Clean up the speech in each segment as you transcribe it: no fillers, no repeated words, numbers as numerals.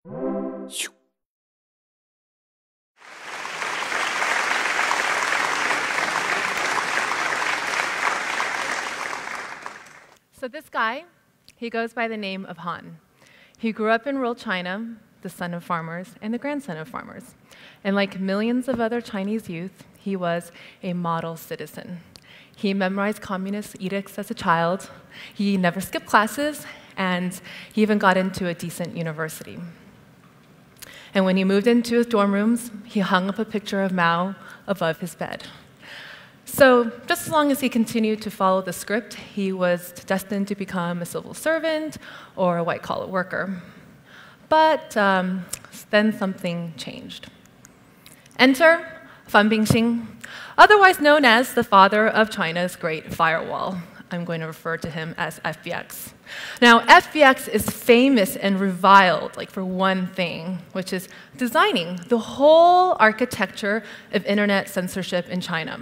So this guy, he goes by the name of Han. He grew up in rural China, the son of farmers and the grandson of farmers. And like millions of other Chinese youth, he was a model citizen. He memorized communist edicts as a child. He never skipped classes, and he even got into a decent university. And when he moved into his dorm rooms, he hung up a picture of Mao above his bed. So just as long as he continued to follow the script, he was destined to become a civil servant or a white-collar worker. But then something changed. Enter Fan Bingxing, otherwise known as the father of China's Great Firewall. I'm going to refer to him as FBX. Now, FBX is famous and reviled for one thing, which is designing the whole architecture of internet censorship in China.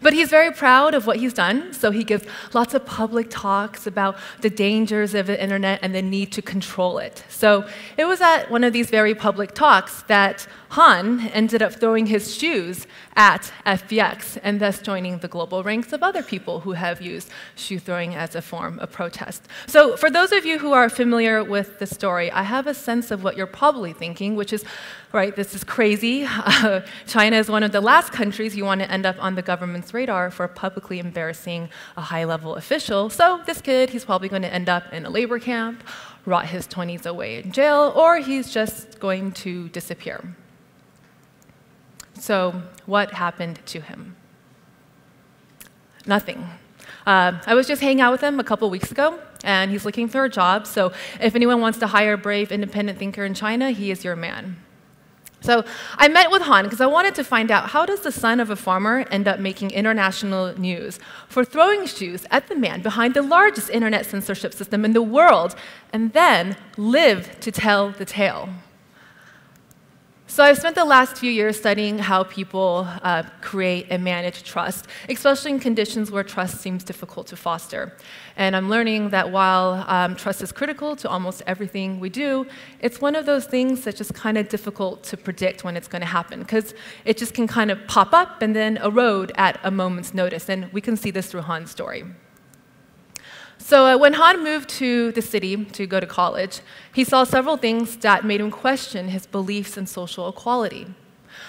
But he's very proud of what he's done, so he gives lots of public talks about the dangers of the internet and the need to control it. So it was at one of these very public talks that Han ended up throwing his shoes at FBX and thus joining the global ranks of other people who have used shoe throwing as a form of protest. So for those of you who are familiar with the story, I have a sense of what you're probably thinking, which is, right, this is crazy. China is one of the last countries you want to end up on the government's radar for publicly embarrassing a high-level official. So this kid, he's probably going to end up in a labor camp, rot his 20s away in jail, or he's just going to disappear. So what happened to him? Nothing. I was just hanging out with him a couple weeks ago, and he's looking for a job. So if anyone wants to hire a brave, independent thinker in China, he is your man. So I met with Han because I wanted to find out, how does the son of a farmer end up making international news for throwing shoes at the man behind the largest internet censorship system in the world, and then live to tell the tale? So I've spent the last few years studying how people create and manage trust, especially in conditions where trust seems difficult to foster. And I'm learning that while trust is critical to almost everything we do, it's one of those things that's just kind of difficult to predict when it's going to happen, because it just can kind of pop up and then erode at a moment's notice. And we can see this through Han's story. So when Han moved to the city to go to college, he saw several things that made him question his beliefs in social equality.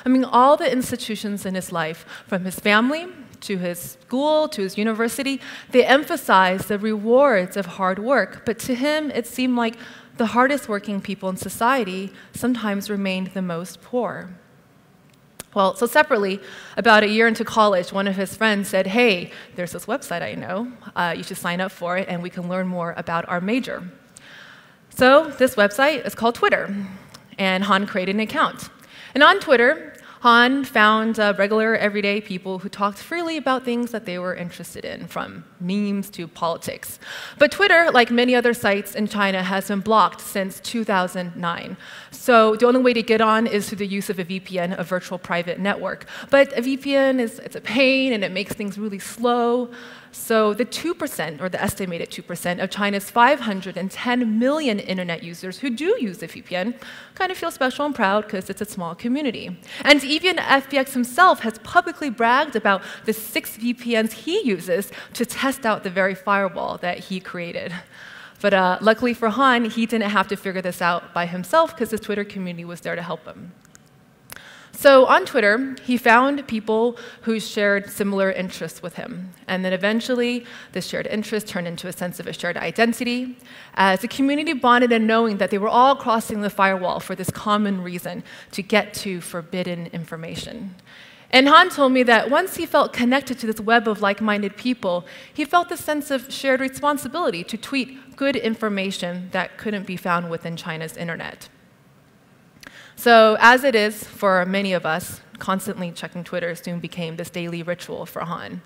I mean, all the institutions in his life, from his family to his school to his university, they emphasized the rewards of hard work. But to him, it seemed like the hardest working people in society sometimes remained the most poor. Well, so separately, about a year into college, one of his friends said, hey, there's this website I know. You should sign up for it, and we can learn more about our major. So this website is called Twitter, and Han created an account. And on Twitter, Han found regular, everyday people who talked freely about things that they were interested in, from memes to politics. But Twitter, like many other sites in China, has been blocked since 2009. So the only way to get on is through the use of a VPN, a virtual private network. But a VPN it's a pain, and it makes things really slow. So the 2%, or the estimated 2%, of China's 510 million internet users who do use a VPN kind of feel special and proud because it's a small community. And even FBX himself has publicly bragged about the 6 VPNs he uses to test out the very firewall that he created. But luckily for Han, he didn't have to figure this out by himself because his Twitter community was there to help him. So on Twitter, he found people who shared similar interests with him. And then eventually, this shared interest turned into a sense of a shared identity, as the community bonded in knowing that they were all crossing the firewall for this common reason, to get to forbidden information. And Han told me that once he felt connected to this web of like-minded people, he felt this sense of shared responsibility to tweet good information that couldn't be found within China's internet. So as it is for many of us, constantly checking Twitter soon became this daily ritual for Han.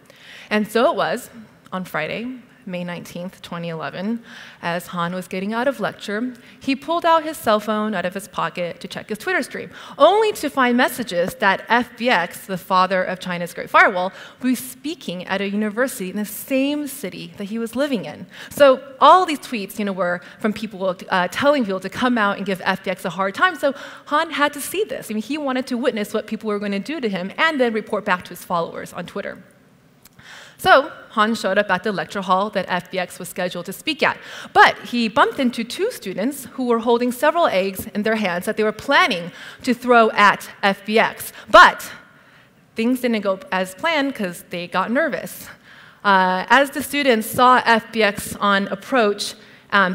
And so it was on Friday May 19th, 2011, as Han was getting out of lecture, he pulled out his cell phone out of his pocket to check his Twitter stream, only to find messages that FBX, the father of China's Great Firewall, was speaking at a university in the same city that he was living in. So all these tweets, were from people telling people to come out and give FBX a hard time. So Han had to see this. He wanted to witness what people were going to do to him and then report back to his followers on Twitter. So Han showed up at the lecture hall that FBX was scheduled to speak at. But he bumped into two students who were holding several eggs in their hands that they were planning to throw at FBX. But things didn't go as planned because they got nervous. As the students saw FBX on approach,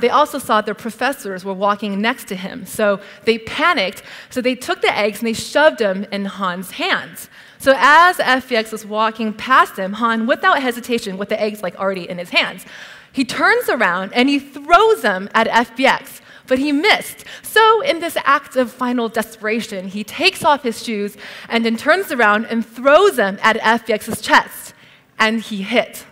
they also saw their professors were walking next to him. So they panicked. So they took the eggs and they shoved them in Han's hands. So as FBX was walking past him, Han, without hesitation, with the eggs already in his hands, he turns around and he throws them at FBX, but he missed. So in this act of final desperation, he takes off his shoes and then turns around and throws them at FBX's chest, and he hit.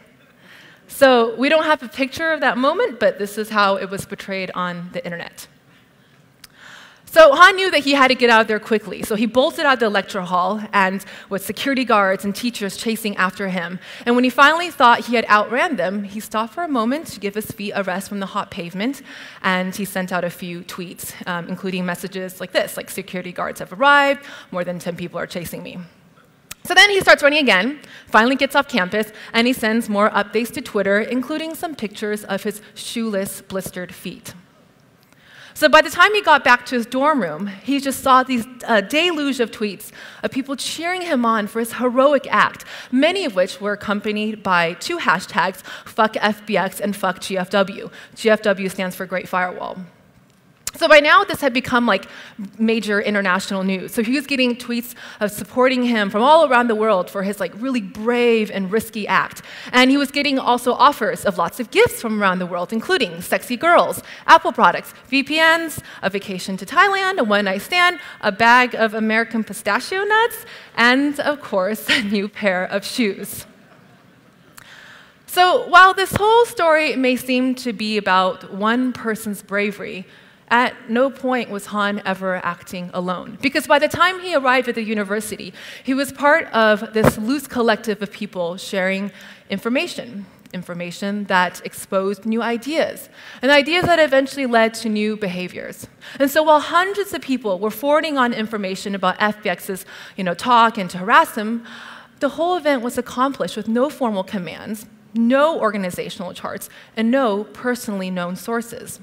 So we don't have a picture of that moment, but this is how it was portrayed on the internet. So Han knew that he had to get out of there quickly, so he bolted out of the lecture hall, and with security guards and teachers chasing after him. And when he finally thought he had outran them, he stopped for a moment to give his feet a rest from the hot pavement, and he sent out a few tweets, including messages like this, like "Security guards have arrived, more than 10 people are chasing me." So then he starts running again, finally gets off campus, and he sends more updates to Twitter, including some pictures of his shoeless, blistered feet. So by the time he got back to his dorm room, he just saw these deluge of tweets of people cheering him on for his heroic act, many of which were accompanied by two hashtags, fuck FBX and fuck GFW. GFW stands for Great Firewall. So by now, this had become major international news. So he was getting tweets of supporting him from all around the world for his really brave and risky act. And he was getting also offers of lots of gifts from around the world, including sexy girls, Apple products, VPNs, a vacation to Thailand, a one-night stand, a bag of American pistachio nuts, and of course, a new pair of shoes. So while this whole story may seem to be about one person's bravery, at no point was Han ever acting alone. Because by the time he arrived at the university, he was part of this loose collective of people sharing information that exposed new ideas, and ideas that eventually led to new behaviors. And so while hundreds of people were forwarding on information about FBX's talk and to harass him, the whole event was accomplished with no formal commands, no organizational charts, and no personally known sources.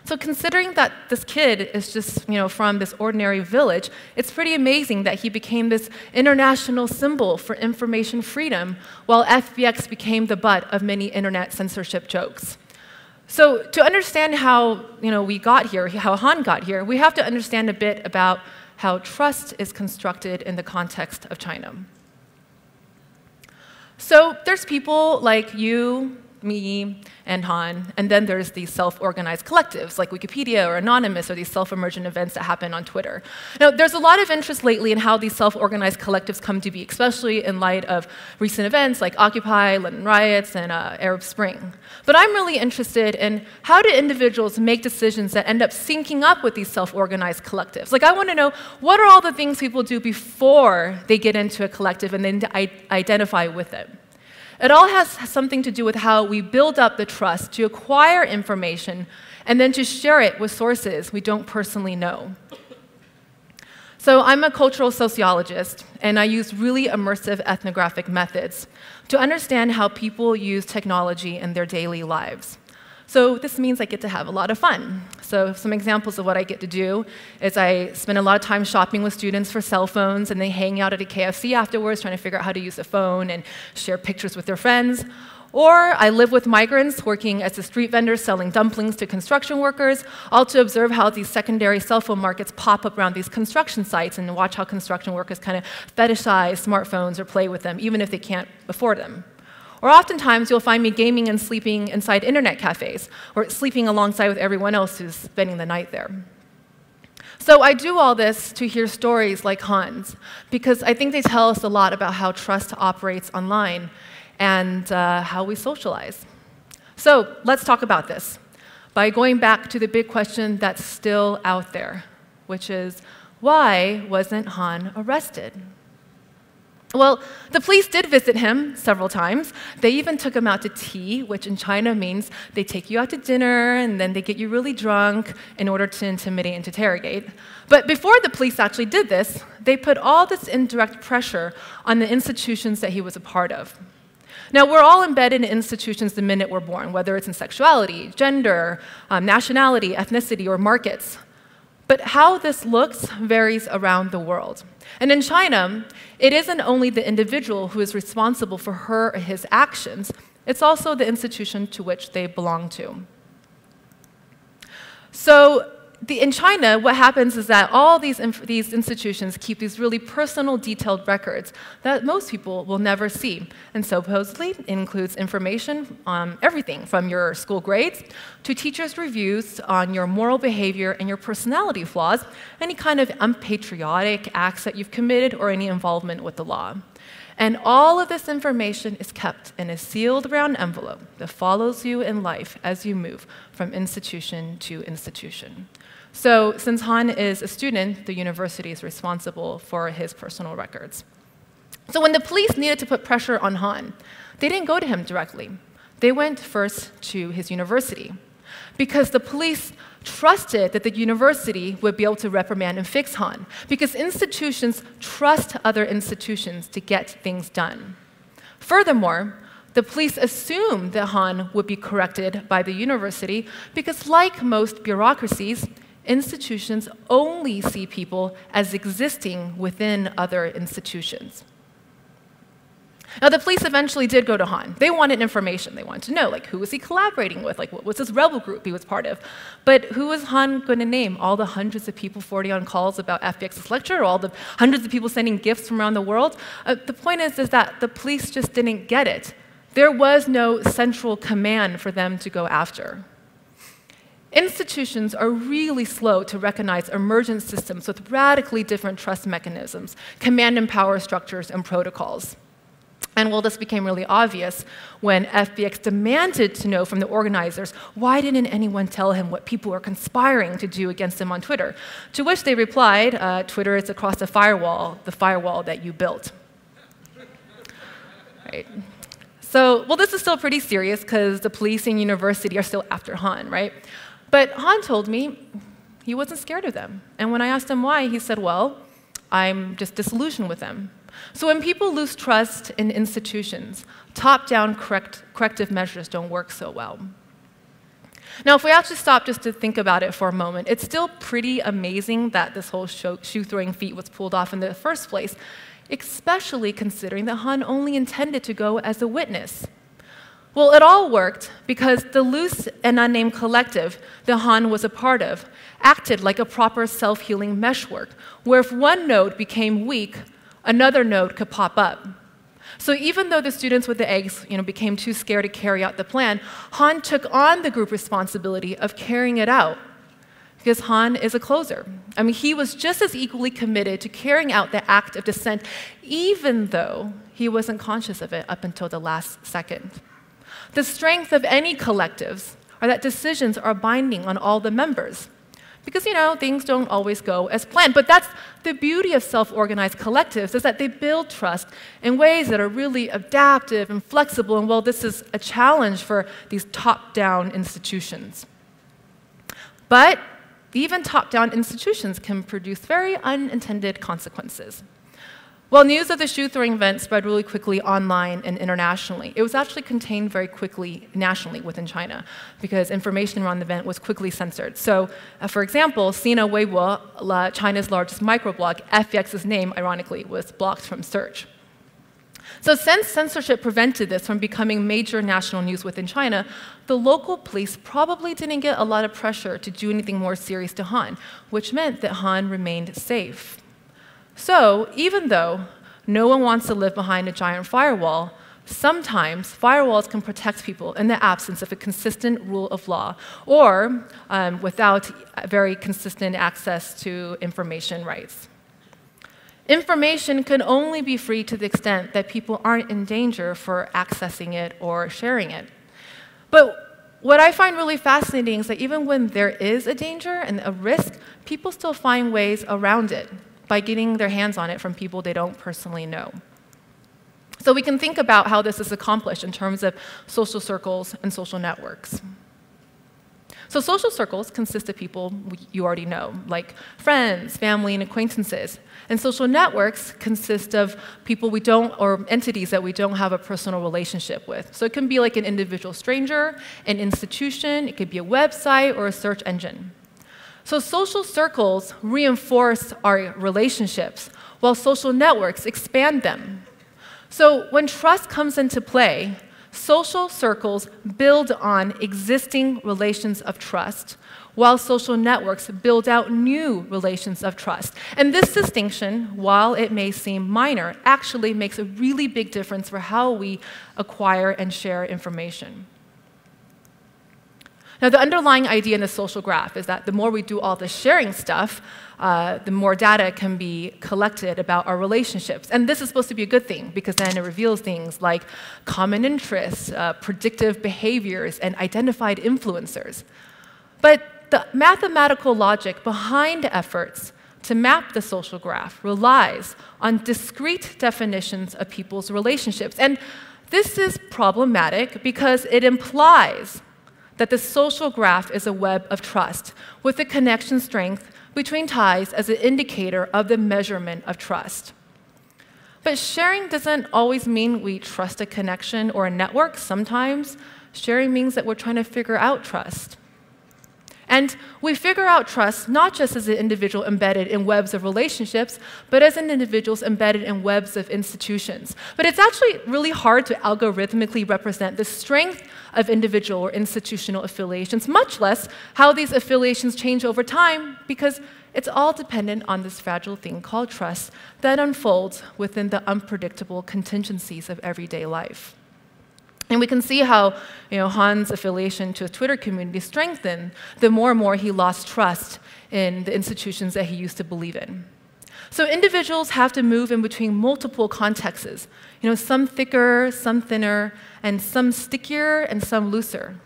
So considering that this kid is just, from this ordinary village, it's pretty amazing that he became this international symbol for information freedom, while FBX became the butt of many internet censorship jokes. So to understand how, we got here, how Han got here, we have to understand a bit about how trust is constructed in the context of China. So there's people like you, me, and Han, and then there's these self-organized collectives like Wikipedia or Anonymous or these self-emergent events that happen on Twitter. Now, there's a lot of interest lately in how these self-organized collectives come to be, especially in light of recent events like Occupy, London riots, and Arab Spring. But I'm really interested in how do individuals make decisions that end up syncing up with these self-organized collectives? I want to know, what are all the things people do before they get into a collective and then identify with it? It all has something to do with how we build up the trust to acquire information and then to share it with sources we don't personally know. So I'm a cultural sociologist, and I use really immersive ethnographic methods to understand how people use technology in their daily lives. So this means I get to have a lot of fun. So some examples of what I get to do is I spend a lot of time shopping with students for cell phones, and they hang out at a KFC afterwards trying to figure out how to use a phone and share pictures with their friends. Or I live with migrants working as a street vendor selling dumplings to construction workers, all to observe how these secondary cell phone markets pop up around these construction sites and watch how construction workers kind of fetishize smartphones or play with them, even if they can't afford them. Or oftentimes, you'll find me gaming and sleeping inside internet cafes, or sleeping alongside with everyone else who's spending the night there. So I do all this to hear stories like Han's, because I think they tell us a lot about how trust operates online, and how we socialize. So let's talk about this by going back to the big question that's still out there, which is, why wasn't Han arrested? Well, the police did visit him several times. They even took him out to tea, which in China means they take you out to dinner and then they get you really drunk in order to intimidate and interrogate. But before the police actually did this, they put all this indirect pressure on the institutions that he was a part of. Now, we're all embedded in institutions the minute we're born, whether it's in sexuality, gender, nationality, ethnicity, or markets. But how this looks varies around the world. And in China, it isn't only the individual who is responsible for her or his actions, it's also the institution to which they belong to. So in China, what happens is that all these institutions keep these really personal, detailed records that most people will never see. And supposedly, it includes information on everything from your school grades to teachers' reviews on your moral behavior and your personality flaws, any kind of unpatriotic acts that you've committed, or any involvement with the law. And all of this information is kept in a sealed brown envelope that follows you in life as you move from institution to institution. So since Han is a student, the university is responsible for his personal records. So when the police needed to put pressure on Han, they didn't go to him directly. They went first to his university, because the police trusted that the university would be able to reprimand and fix Han, because institutions trust other institutions to get things done. Furthermore, the police assumed that Han would be corrected by the university because, like most bureaucracies, institutions only see people as existing within other institutions. Now, the police eventually did go to Han. They wanted information. They wanted to know, like, who was he collaborating with? Like, what was this rebel group he was part of? But who was Han going to name? All the hundreds of people forwarding on calls about FBX's lecture, or all the hundreds of people sending gifts from around the world? The point is that the police just didn't get it. There was no central command for them to go after. Institutions are really slow to recognize emergent systems with radically different trust mechanisms, command and power structures, and protocols. And well, this became really obvious when FBX demanded to know from the organizers, why didn't anyone tell him what people were conspiring to do against him on Twitter? To which they replied, Twitter is across the firewall that you built. Right. So, well, this is still pretty serious because the police and university are still after Han, right? But Han told me he wasn't scared of them. And when I asked him why, he said, well, I'm just disillusioned with them. So when people lose trust in institutions, top-down corrective measures don't work so well. Now, if we actually stop just to think about it for a moment, it's still pretty amazing that this whole shoe-throwing feat was pulled off in the first place, especially considering that Han only intended to go as a witness. Well, it all worked because the loose and unnamed collective that Han was a part of acted like a proper self-healing meshwork, where if one node became weak, another node could pop up. So even though the students with the eggs became too scared to carry out the plan, Han took on the group responsibility of carrying it out, because Han is a closer. I mean, he was just as equally committed to carrying out the act of dissent, even though he wasn't conscious of it up until the last second. The strength of any collectives are that decisions are binding on all the members. Because, things don't always go as planned. But that's the beauty of self-organized collectives, is that they build trust in ways that are really adaptive and flexible. And, well, this is a challenge for these top-down institutions. But even top-down institutions can produce very unintended consequences. Well, news of the shoe-throwing event spread really quickly online and internationally. It was actually contained very quickly nationally within China because information around the event was quickly censored. So, for example, Sina Weibo, China's largest microblog, FBX's name, ironically, was blocked from search. So since censorship prevented this from becoming major national news within China, the local police probably didn't get a lot of pressure to do anything more serious to Han, which meant that Han remained safe. So, even though no one wants to live behind a giant firewall, sometimes firewalls can protect people in the absence of a consistent rule of law or without very consistent access to information rights. Information can only be free to the extent that people aren't in danger for accessing it or sharing it. But what I find really fascinating is that even when there is a danger and a risk, people still find ways around it by getting their hands on it from people they don't personally know. So we can think about how this is accomplished in terms of social circles and social networks. So social circles consist of people you already know, like friends, family, and acquaintances. And social networks consist of people we don't, or entities that we don't have a personal relationship with. So it can be like an individual stranger, an institution, it could be a website or a search engine. So social circles reinforce our relationships, while social networks expand them. So when trust comes into play, social circles build on existing relations of trust, while social networks build out new relations of trust. And this distinction, while it may seem minor, actually makes a really big difference for how we acquire and share information. Now, the underlying idea in the social graph is that the more we do all the sharing stuff, the more data can be collected about our relationships. And this is supposed to be a good thing, because then it reveals things like common interests, predictive behaviors, and identified influencers. But the mathematical logic behind efforts to map the social graph relies on discrete definitions of people's relationships. And this is problematic because it implies that the social graph is a web of trust, with the connection strength between ties as an indicator of the measurement of trust. But sharing doesn't always mean we trust a connection or a network. Sometimes sharing means that we're trying to figure out trust. And we figure out trust not just as an individual embedded in webs of relationships, but as an individual embedded in webs of institutions. But it's actually really hard to algorithmically represent the strength of individual or institutional affiliations, much less how these affiliations change over time, because it's all dependent on this fragile thing called trust that unfolds within the unpredictable contingencies of everyday life. And we can see how Han's affiliation to a Twitter community strengthened the more and more he lost trust in the institutions that he used to believe in. So individuals have to move in between multiple contexts, some thicker, some thinner, and some stickier and some looser.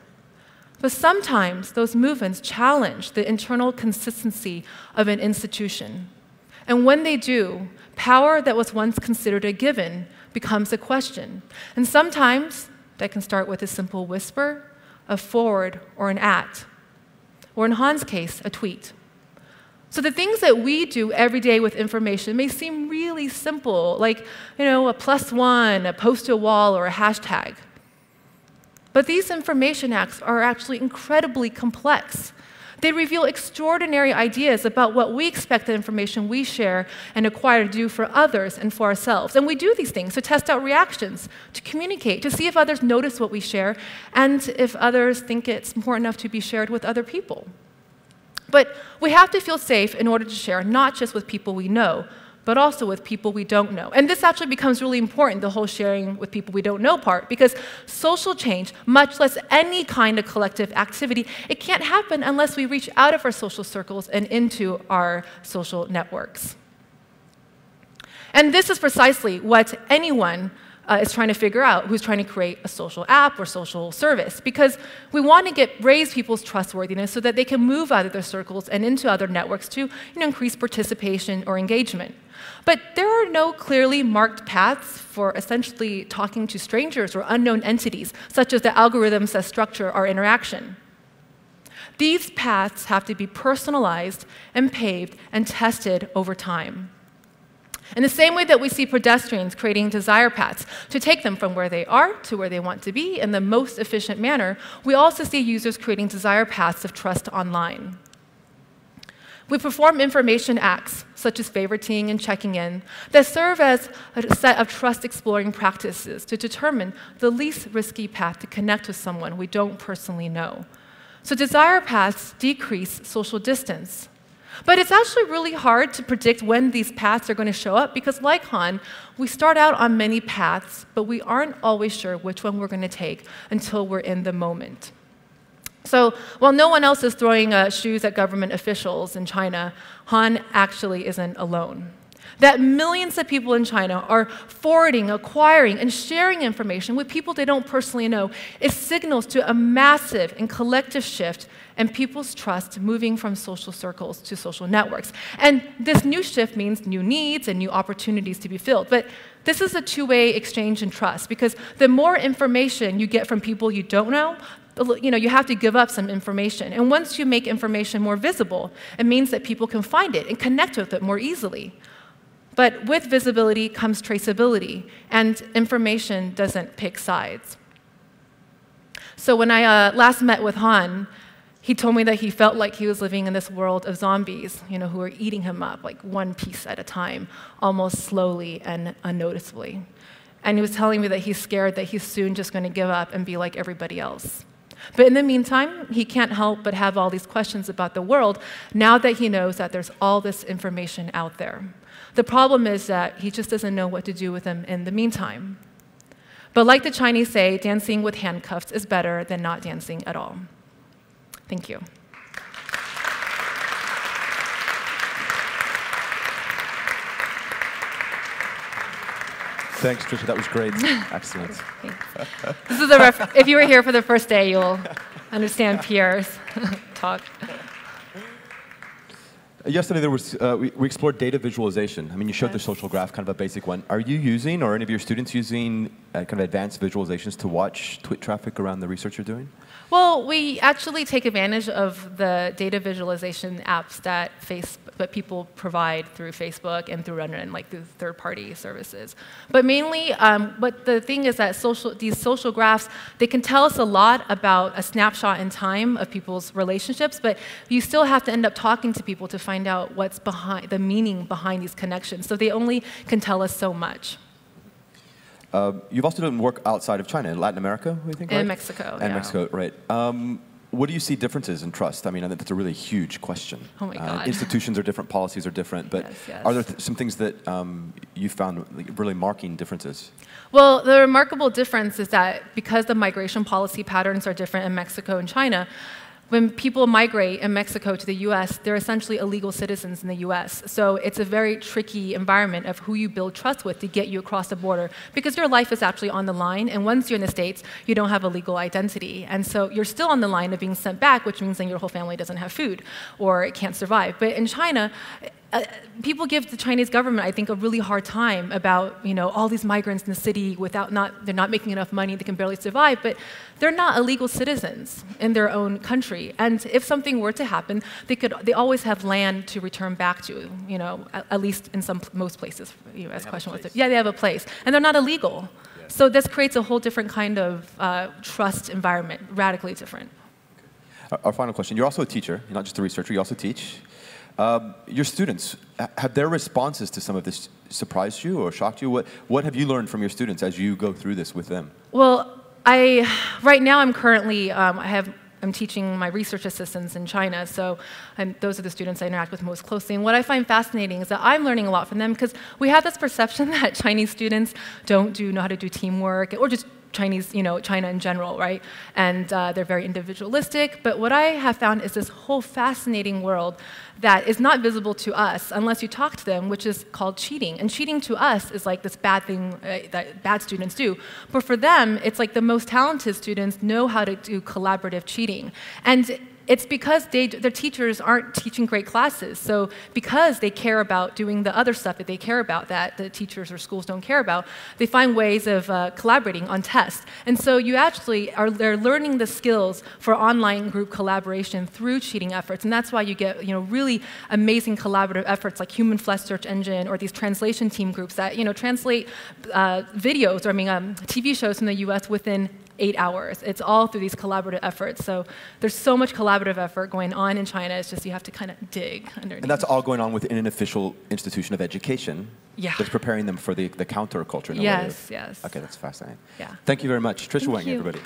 But sometimes those movements challenge the internal consistency of an institution. And when they do, power that was once considered a given becomes a question. And sometimes that can start with a simple whisper, a forward, or an at, or in Han's case, a tweet. So the things that we do every day with information may seem really simple, like a +1, a post to a wall, or a hashtag. But these information acts are actually incredibly complex. They reveal extraordinary ideas about what we expect the information we share and acquire to do for others and for ourselves. And we do these things to test out reactions, to communicate, to see if others notice what we share, and if others think it's important enough to be shared with other people. But we have to feel safe in order to share, not just with people we know, but also with people we don't know. And this actually becomes really important, the whole sharing with people we don't know part, because social change, much less any kind of collective activity, it can't happen unless we reach out of our social circles and into our social networks. And this is precisely what anyone is trying to figure out who's trying to create a social app or social service, because we want to raise people's trustworthiness so that they can move out of their circles and into other networks to increase participation or engagement. But there are no clearly marked paths for essentially talking to strangers or unknown entities, such as the algorithms that structure our interaction. These paths have to be personalized and paved and tested over time. In the same way that we see pedestrians creating desire paths to take them from where they are to where they want to be in the most efficient manner, we also see users creating desire paths of trust online. We perform information acts, such as favoriting and checking in, that serve as a set of trust-exploring practices to determine the least risky path to connect with someone we don't personally know. So desire paths decrease social distance. But it's actually really hard to predict when these paths are going to show up, because like Han, we start out on many paths, but we aren't always sure which one we're going to take until we're in the moment. So while no one else is throwing shoes at government officials in China, Han actually isn't alone. that millions of people in China are forwarding, acquiring, and sharing information with people they don't personally know, it signals to a massive and collective shift in people's trust moving from social circles to social networks. And this new shift means new needs and new opportunities to be filled. But this is a two-way exchange in trust, because the more information you get from people you don't know, you have to give up some information. And once you make information more visible, it means that people can find it and connect with it more easily. But with visibility comes traceability, and information doesn't pick sides. So when I last met with Han, he told me that he felt like he was living in this world of zombies, who were eating him up, like one piece at a time, almost slowly and unnoticeably. And he was telling me that he's scared that he's soon just going to give up and be like everybody else. But in the meantime, he can't help but have all these questions about the world now that he knows that there's all this information out there. The problem is that he just doesn't know what to do with them in the meantime. But like the Chinese say, dancing with handcuffs is better than not dancing at all. Thank you. Thanks, Tricia. That was great. Excellent. This is if you were here for the first day, you'll understand Pierre's talk. Yesterday, there was, we explored data visualization. I mean, you showed the social graph, kind of a basic one. Are you using, or any of your students using, kind of advanced visualizations to watch tweet traffic around the research you're doing? Well, we actually take advantage of the data visualization apps that people provide through Facebook and through through third-party services. But mainly, but the thing is that these social graphs, they can tell us a lot about a snapshot in time of people's relationships, but you still have to end up talking to people to find out what's behind the meaning behind these connections. So they only can tell us so much. You've also done work outside of China, in Latin America, we think, right? And Mexico, And Mexico, right. What do you see differences in trust? I mean, I think that's a really huge question. Oh my God. Institutions are different, policies are different, but yes. Are there some things that you found really marking differences? Well, the remarkable difference is that because the migration policy patterns are different in Mexico and China, when people migrate in Mexico to the US, they're essentially illegal citizens in the US. So it's a very tricky environment of who you build trust with to get you across the border, because your life is actually on the line, and once you're in the States, you don't have a legal identity. And so you're still on the line of being sent back, which means then your whole family doesn't have food or it can't survive. But in China, people give the Chinese government, I think, a really hard time about, all these migrants in the city they're not making enough money, they can barely survive, but they're not illegal citizens in their own country. And if something were to happen, they always have land to return back to, at least in most places. As question was, yeah, they have a place, and they're not illegal. Yeah. So this creates a whole different kind of trust environment, radically different. Our final question: you're also a teacher, you're not just a researcher, you also teach. Your students, have their responses to some of this surprised you or shocked you? What have you learned from your students as you go through this with them? Well, right now I'm currently, I'm teaching my research assistants in China, so those are the students I interact with most closely. And what I find fascinating is that I'm learning a lot from them, because we have this perception that Chinese students don't know how to do teamwork, or just Chinese, China in general, right? And they're very individualistic. But what I have found is this whole fascinating world that is not visible to us unless you talk to them, which is called cheating. And cheating to us is like this bad thing that bad students do. But for them, it's like the most talented students know how to do collaborative cheating. And it's because their teachers aren't teaching great classes. So because they care about doing the other stuff that they care about that the teachers or schools don't care about, they find ways of collaborating on tests. And so they're learning the skills for online group collaboration through cheating efforts. And that's why you get really amazing collaborative efforts like Human Flesh Search Engine, or these translation team groups that translate videos, or TV shows from the US within 8 hours. It's all through these collaborative efforts. So there's so much collaborative effort going on in China. It's just you have to kind of dig underneath. And that's all going on within an official institution of education. Yeah. That's preparing them for the counterculture in a way. Yes, yes. Okay, that's fascinating. Yeah. Thank you very much. Tricia Wang, everybody.